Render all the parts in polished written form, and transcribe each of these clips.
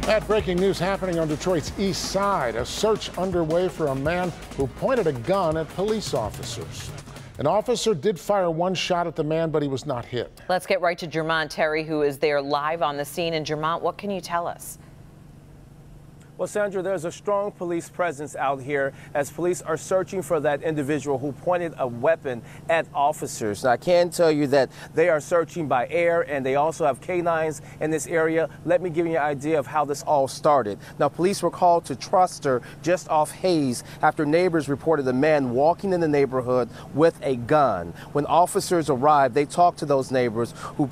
That breaking news happening on Detroit's east side. A search underway for a man who pointed a gun at police officers. An officer did fire one shot at the man, but he was not hit. Let's get right to Jermont Terry, who is there live on the scene. And Jermont, what can you tell us? Well, Sandra, there's a strong police presence out here as police are searching for that individual who pointed a weapon at officers. Now, I can tell you that they are searching by air and they also have canines in this area. Let me give you an idea of how this all started. Now, police were called to Truster just off Hayes after neighbors reported a man walking in the neighborhood with a gun. When officers arrived, they talked to those neighbors who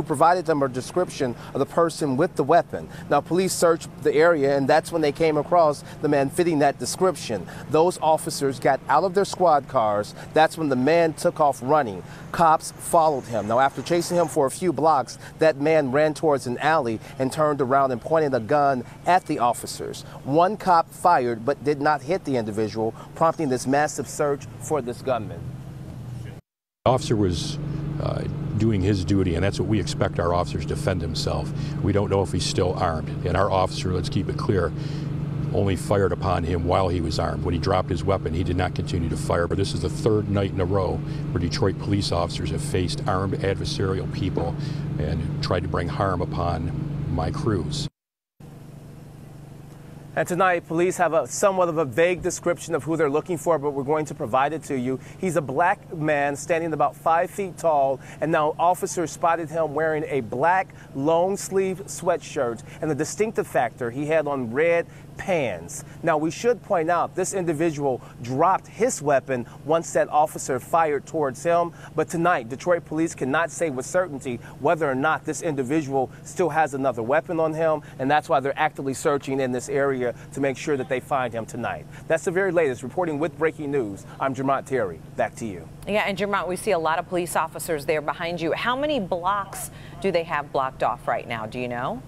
provided them a description of the person with the weapon. Now, police searched the area, and that's when they came across the man fitting that description. Those officers got out of their squad cars. That's when the man took off running. Cops followed him. Now, after chasing him for a few blocks, that man ran towards an alley and turned around and pointed a gun at the officers. One cop fired but did not hit the individual, prompting this massive search for this gunman. The officer was doing his duty, and that's what we expect our officers to defend himself. We don't know if he's still armed, and our officer, let's keep it clear, only fired upon him while he was armed. When he dropped his weapon, he did not continue to fire. But this is the third night in a row where Detroit police officers have faced armed adversarial people and tried to bring harm upon my crews. And tonight, police have somewhat of a vague description of who they're looking for, but we're going to provide it to you. He's a black man standing about 5 feet tall, and now officers spotted him wearing a black long sleeve sweatshirt, and the distinctive factor, he had on red pants. Now, we should point out this individual dropped his weapon once that officer fired towards him, but tonight Detroit police cannot say with certainty whether or not this individual still has another weapon on him, and that's why they're actively searching in this area to make sure that they find him tonight. That's the very latest. Reporting with breaking news, I'm Jermont Terry. Back to you. Yeah, and Jermont, we see a lot of police officers there behind you. How many blocks do they have blocked off right now? Do you know?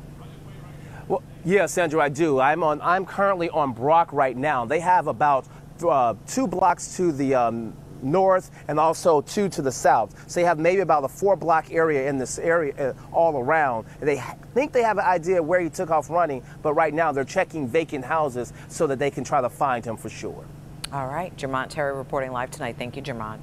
Well, yeah, Sandra, I do. I'm currently on Brock right now. They have about 2 blocks to the north and also 2 to the south. So they have maybe about a 4-block area in this area all around. And they think they have an idea where he took off running, but right now they're checking vacant houses so that they can try to find him for sure. All right, Jermont Terry reporting live tonight. Thank you, Jermont.